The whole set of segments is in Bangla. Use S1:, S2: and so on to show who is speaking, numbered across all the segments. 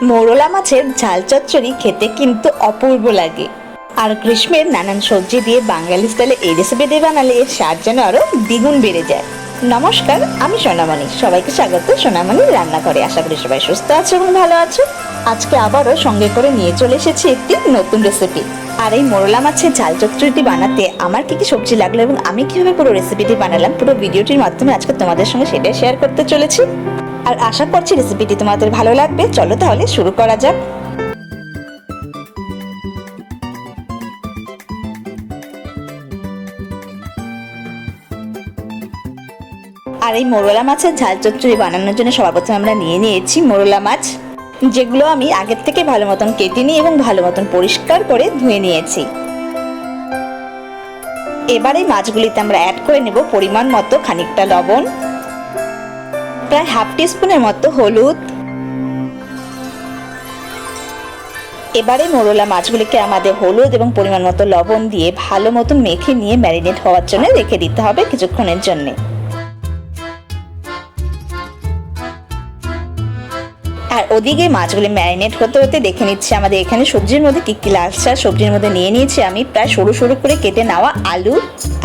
S1: মোরলা মাছের ঝাল চচ্চড়ি খেতে কিন্তু অপূর্ব লাগে। আর গ্রীষ্মের নানান সবজি দিয়ে বাঙালি স্টাইলে এই রেসিপি দিয়ে বানালে এর স্বাদ যেন আরো দ্বিগুণ বেড়ে যায়। নমস্কার, আমি সোনামণি। সবাইকে স্বাগত সোনামণি রান্নাঘরে। আশা করি সবাই সুস্থ আছো এবং ভালো আছো। আজকে আবারও সঙ্গে করে নিয়ে চলে এসেছি একটি নতুন রেসিপি। আর এই মোরলা মাছের ঝাল চচ্চড়িটি বানাতে আমার কি কি সবজি লাগলো এবং আমি কিভাবে পুরো রেসিপিটি বানালাম, পুরো ভিডিওটির মাধ্যমে আজকে তোমাদের সঙ্গে সেটাই শেয়ার করতে চলেছি। আর আশা করছি রেসিপিটি তোমাদের ভালো লাগবে। চলো তাহলে শুরু করা যাক। আর এই মোরলা মাছের ঝাল চচ্চড়ি বানানোর জন্য সবার প্রথমে আমরা নিয়ে নিয়েছি মোরলা মাছ, যেগুলো আমি আগের থেকে ভালো মতন কেটে নিই এবং ভালো মতন পরিষ্কার করে ধুয়ে নিয়েছি। এবার এই মাছগুলিতে আমরা অ্যাড করে নেব পরিমাণ মতো খানিকটা লবণ, প্রায় হাফ টিস্পুনের মতো হলুদ। এবারে মোরলা মাছগুলিকে আমাদের হলুদ এবং পরিমাণ মতো লবণ দিয়ে ভালো মতন মেখে নিয়ে ম্যারিনেট হওয়ার জন্য রেখে দিতে হবে কিছুক্ষণের জন্য। আর ওদিকে মাছগুলি ম্যারিনেট হতে হতে দেখে নিচ্ছি আমাদের এখানে সবজির মধ্যে কি কি লাগছে। আর সবজির মধ্যে নিয়ে নিয়েছি আমি প্রায় সরু সরু করে কেটে নেওয়া আলু।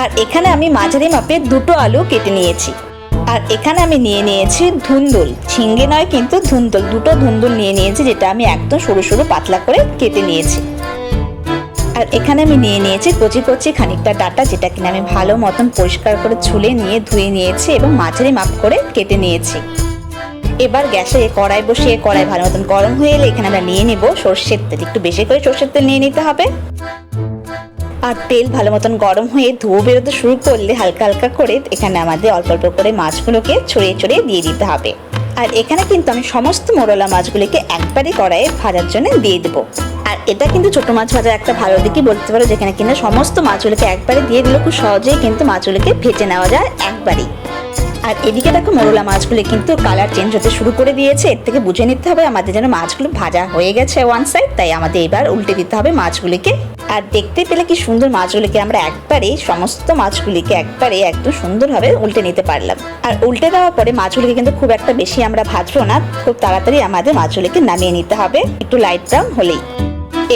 S1: আর এখানে আমি মাঝারি মাপে দুটো আলু কেটে নিয়েছি। আর এখানে আমি নিয়ে নিয়েছি ধুন্দুল, ঝিঙ্গে নয় কিন্তু ধুন্দুল, দুটো ধুন্দুল নিয়ে নিয়েছি, যেটা আমি একদম সরু সরু পাতলা করে কেটে নিয়েছি। আর এখানে আমি নিয়ে নিয়েছি কচি কচি খানিকটা ডাঁটা, যেটা কিনা আমি ভালো মতন পরিষ্কার করে ছুলে নিয়ে ধুয়ে নিয়েছি এবং মাঝারি মাপ করে কেটে নিয়েছি। এবার গ্যাসে কড়াই বসিয়ে কড়াই ভালো মতন গরম হয়ে এলে এখানে আমরা নিয়ে নেব সর্ষের তেল। একটু বেশি করে সর্ষের তেল নিয়ে নিতে হবে। আর তেল ভালো মতন গরম হয়ে ধোঁয়া বেরোতে শুরু করলে হালকা হালকা করে এখানে আমাদের অল্প অল্প করে মাছগুলোকে ছড়িয়ে ছড়িয়ে দিয়ে দিতে হবে। আর এখানে কিন্তু আমি সমস্ত মোরলা মাছগুলিকে একবারই কড়াইয়ে ভাজার জন্য দিয়ে দেবো। আর এটা কিন্তু ছোট মাছ ভাজার একটা ভালো দিকই বলতে পারো, যেখানে কিনা সমস্ত মাছগুলিকে একবারে দিয়ে দিলে খুব সহজেই কিন্তু মাছগুলিকে ভেজে নেওয়া যায় একবারই। আর এদিকে দেখো মোরলা মাছগুলি কিন্তু কালার চেঞ্জ হতে শুরু করে দিয়েছে। এর থেকে বুঝে নিতে হবে আমাদের যেন মাছগুলো ভাজা হয়ে গেছে ওয়ান সাইড, তাই আমাদের এবার উল্টে দিতে হবে মাছগুলিকে। আর দেখতে পেলে কি সুন্দর মাছগুলিকে আমরা একবারে সমস্ত মাছগুলিকে একবারে একদম সুন্দরভাবে উল্টে নিতে পারলাম। আর উল্টে দেওয়ার পরে মাছগুলিকে কিন্তু খুব একটা বেশি আমরা ভাজবো না, খুব তাড়াতাড়ি আমাদের মাছগুলিকে নামিয়ে নিতে হবে একটু লাইট ব্রাউন হলেই।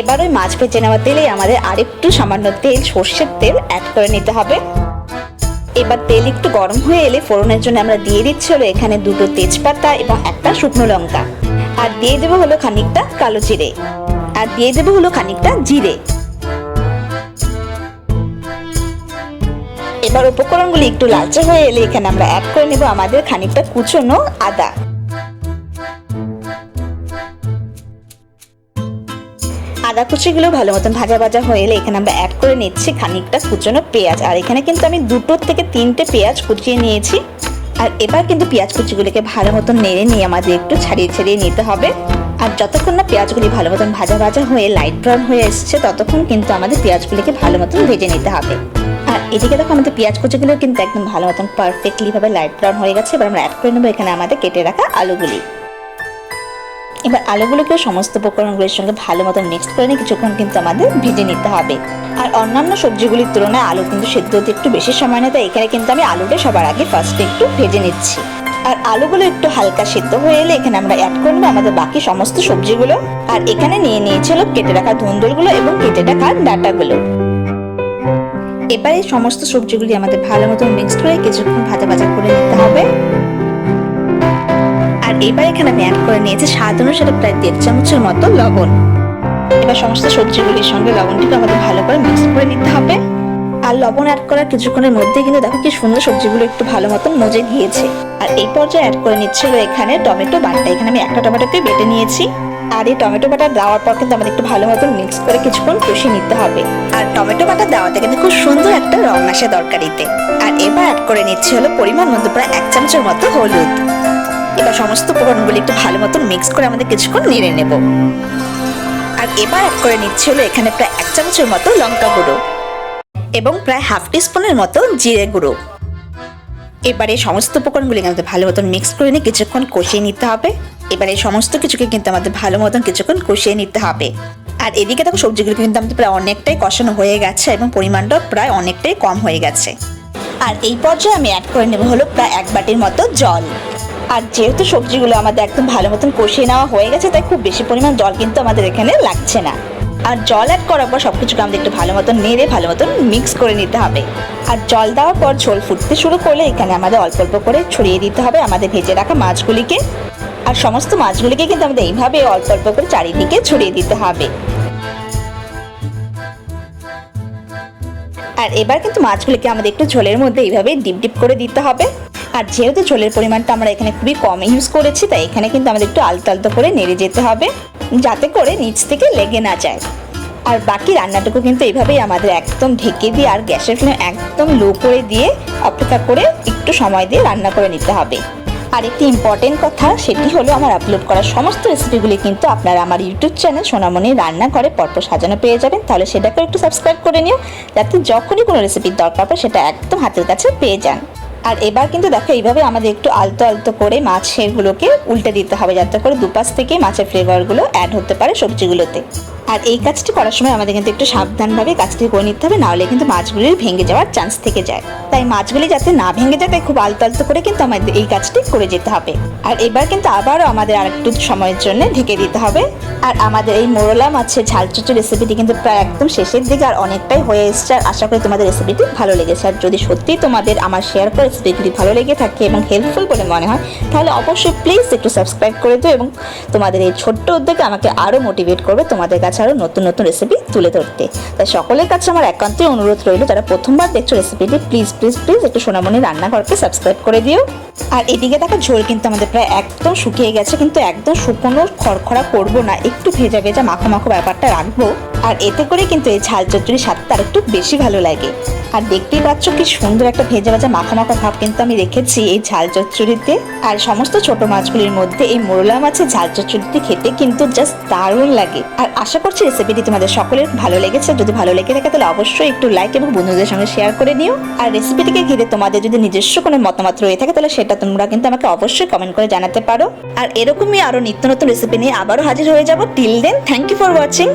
S1: এবার ওই মাছ ভেজে নেওয়া তেলে আমাদের আরেকটু সামান্য তেল, সর্ষের তেল অ্যাড করে নিতে হবে। এবার তেল একটু গরম হয়ে এলে ফোড়নের জন্য আমরা দিয়ে দিচ্ছি হলো এখানে দুটো তেজপাতা এবং একটা শুকনো লঙ্কা। আর দিয়ে দেবো হলো খানিকটা কালো জিরে। আর দিয়ে দেবো হলো খানিকটা জিরে। এবার উপকরণগুলি একটু লালচে হয়ে এলে এখানে আমরা অ্যাড করে নেব আমাদের খানিকটা কুচনো আদা। আদা কুচিগুলো ভালো মতন ভাজা ভাজা হয়ে এলে এখানে আমরা অ্যাড করে নিচ্ছি খানিকটা কুচনো পেঁয়াজ। আর এখানে কিন্তু আমি 2 থেকে 3টে পেঁয়াজ কুচিয়ে নিয়েছি। আর এবার কিন্তু পেঁয়াজ কুচিগুলিকে ভালো মতন নেড়ে নিয়ে আমাদের একটু ছাড়িয়ে ছাড়িয়ে নিতে হবে। আর যতক্ষণ না পেঁয়াজগুলি ভালো মতন ভাজা ভাজা হয়ে লাইট ব্রাউন হয়ে এসছে ততক্ষণ কিন্তু আমাদের পেঁয়াজগুলিকে ভালো মতন ভেজে নিতে হবে। আর এদিকে দেখো আমাদের পেঁয়াজ কুচিগুলো কিন্তু একদম ভালো মতন পারফেক্টলি ভাবে লাইট ব্রাউন হয়ে গেছে। এবার আমরা অ্যাড করে নেবো এখানে আমাদের কেটে রাখা আলুগুলি। এবার আলুগুলোকে সমস্ত উপকরণগুলির সঙ্গে ভালো মতন মিক্সড করে নিয়ে কিছুক্ষণ কিন্তু আমাদের ভেজে নিতে হবে। আর অন্যান্য সবজিগুলির তুলনায় আলু কিন্তু সেদ্ধ হতে একটু বেশি সময় নেয়, তাই এখানে কিন্তু আমি আলুটা সবার আগে ফার্স্টে একটু ভেজে নিচ্ছি। আর আলুগুলো একটু হালকা সিদ্ধ হয়ে এলে এখানে আমরা অ্যাড করে নেবো আমাদের বাকি সমস্ত সবজিগুলো। আর এখানে নিয়ে নিয়েছিল কেটে রাখা ধুন্দুলগুলো এবং কেটে রাখা ডাঁটাগুলো। এবার এই সমস্ত সবজিগুলি আমাদের ভালো মতন মিক্সড করে কিছুক্ষণ ভাজা ভাজা করে নিতে হবে। আর এবার এখানে আমি অ্যাড করে নিয়েছি স্বাদ অনুসারে প্রায় 1.5 চামচের মতো লবণ। এবার সমস্ত সবজিগুলির সঙ্গে লবণটিকে আমাদের ভালো করে মিক্স করে নিতে হবে। আর লবণ অ্যাড করার কিছুক্ষণের মধ্যে কিন্তু দেখো কি সুন্দর সবজিগুলো একটু ভালো মতন মজে গিয়েছে। আর এই পর্যায়ে অ্যাড করে নিচ্ছিল এখানে টমেটো বাটা। এখানে আমি একটা টমেটোকে বেটে নিয়েছি। আর এই টমেটো বাটা দেওয়ার পর কিন্তু আমাদের একটু ভালো মতন মিক্স করে কিছুক্ষণ কষিয়ে নিতে হবে। আর টমেটো বাটা দেওয়াতে কিন্তু খুব সুন্দর একটা রং আসে তরকারিতে। আর এবার অ্যাড করে নিচ্ছি হলো পরিমাণ মতো প্রায় 1 চামচের মতো হলুদ। এবার সমস্ত উপকরণগুলি একটু ভালো মতন মিক্স করে আমাদের কিছুক্ষণ নেড়ে নেব। আর এবার অ্যাড করে নিচ্ছি হলো এখানে প্রায় 1 চামচের মতো লঙ্কা গুঁড়ো এবং প্রায় হাফ টিস্পুনের মতো জিরে গুঁড়ো। এবারে সমস্ত উপকরণগুলি আমাদের ভালো মতন মিক্স করে নিয়ে কিছুক্ষণ কষিয়ে নিতে হবে। এবারে সমস্ত কিছুকে কিন্তু আমাদের ভালো মতন কিছুক্ষণ কষিয়ে নিতে হবে। আর এদিকে দেখো সবজিগুলো কিন্তু আমাদের প্রায় অনেকটাই কষানো হয়ে গেছে এবং পরিমাণটাও প্রায় অনেকটাই কম হয়ে গেছে। আর এই পর্যায়ে আমি অ্যাড করে নেব হলো প্রায় 1 বাটির মতো জল। আর যেহেতু সবজিগুলো আমাদের একদম ভালো মতন কষিয়ে নেওয়া হয়ে গেছে, তাই খুব বেশি পরিমাণ জল কিন্তু আমাদের এখানে লাগছে না। আর জল অ্যাড করার পর সবকিছুকে আমাদের একটু ভালো মতন নেড়ে ভালো মতন মিক্স করে নিতে হবে। আর জল দেওয়ার পর ঝোল ফুটতে শুরু করলে এখানে আমাদের অল্প অল্প করে ছড়িয়ে দিতে হবে আমাদের ভেজে রাখা মাছগুলিকে। আর সমস্ত মাছগুলিকে কিন্তু আমাদের এইভাবে অল্প অল্প করে চারিদিকে ছড়িয়ে দিতে হবে। আর এবার কিন্তু মাছগুলিকে আমাদের একটু ঝোলের মধ্যে এইভাবে ডিপ ডিপ করে দিতে হবে। আর যেহেতু ঝোলের পরিমাণটা আমরা এখানে খুবই কম ইউজ করেছি, তাই এখানে কিন্তু আমাদের একটু আলতো আলতো করে নেড়ে যেতে হবে, যাতে করে নিচ থেকে লেগে না যায়। আর বাকি রান্নাটুকু কিন্তু এইভাবেই আমাদের একদম ঢেকে দিয়ে আর গ্যাসের ফ্লেম একদম লো করে দিয়ে অপেক্ষা করে একটু সময় দিয়ে রান্না করে নিতে হবে। আর একটি ইম্পর্টেন্ট কথা, সেটি হলো আমার আপলোড করা সমস্ত রেসিপিগুলি কিন্তু আপনারা আমার ইউটিউব চ্যানেল সোনামণি রান্নাঘরে পরপর সাজানো পেয়ে যাবেন। তাহলে সেটাকে একটু সাবস্ক্রাইব করে নিও, যাতে যখনই কোনো রেসিপির দরকার পড়ে সেটা একদম হাতের কাছে পেয়ে যান। আর এবার কিন্তু দেখো এইভাবে আমাদের একটু আলতো আলতো করে মাছেরগুলোকে উল্টে দিতে হবে, যাতে করে দুপাশ থেকে মাছের ফ্লেভারগুলো অ্যাড হতে পারে সবজিগুলোতে। আর এই কাজটি করার সময় আমাদের কিন্তু একটু সাবধানভাবে কাজটি করে নিতে হবে, নাহলে কিন্তু মাছগুলির ভেঙে যাওয়ার চান্স থেকে যায়। তাই মাছগুলি যাতে না ভেঙে যায়, তাই খুব আলতো আলতো করে কিন্তু আমাদের এই কাজটি করে যেতে হবে। আর এবার কিন্তু আবারও আমাদের আরেকটু সময়ের জন্য ঢেকে দিতে হবে। আর আমাদের এই মোরলা মাছের ঝাল চচ্চড়ি রেসিপিটি কিন্তু প্রায় একদম শেষের দিকে আর অনেকটাই হয়ে এসছে। আর আশা করি তোমাদের রেসিপিটি ভালো লেগেছে। আর যদি সত্যিই তোমাদের আমার শেয়ার করা রেসিপিগুলি ভালো লেগে থাকে এবং হেল্পফুল বলে মনে হয়, তাহলে অবশ্যই প্লিজ একটু সাবস্ক্রাইব করে দিও, এবং তোমাদের এই ছোট্ট উদ্যোগে আমাকে আরও মোটিভেট করবে তোমাদের কাছে আরও নতুন নতুন রেসিপি তুলে ধরতে। তাই সকলের কাছে আমার একান্তই অনুরোধ রইল, যারা প্রথমবার দেখছো রেসিপিটি, প্লিজ প্লিজ প্লিজ একটু সোনামণি রান্নাঘরকে সাবস্ক্রাইব করে দিও। আর এদিকে দেখো ঝোল কিন্তু আমাদের প্রায় একদম শুকিয়ে গেছে, কিন্তু একদম শুকনো খড়খড়া করবো না, একটু ভেজা ভেজা মাখো মাখো ব্যাপারটা রাখবো। আর এতে করে কিন্তু এই ঝাল চচ্চড়ির স্বাদটা আর একটু বেশি ভালো লাগে। আর দেখতেই পাচ্ছ কি সুন্দর একটা ভেজা ভেজা মাখা মাখা ভাব কিন্তু আমি রেখেছি এই ঝাল চচ্চড়িতে। আর সমস্ত ছোট মাছগুলির মধ্যে এই মোরলা মাছের ঝাল চচ্চড়িটি খেতে কিন্তু জাস্ট দারুণ লাগে। আর আশা করছি রেসিপিটি তোমাদের সকলের ভালো লেগেছে। যদি ভালো লেগে থাকে তাহলে অবশ্যই একটু লাইক এবং বন্ধুদের সঙ্গে শেয়ার করে নিও। আর রেসিপিটিকে ঘিরে তোমাদের যদি নিজস্ব কোনো মতামত রয়ে থাকে, তাহলে সেটা তোমরা কিন্তু আমাকে অবশ্যই কমেন্ট করে জানাতে পারো। আর এরকমই আরো নিত্য নতুন রেসিপি নিয়ে আবারও হাজির হয়ে যাবো। Till then, thank you for watching.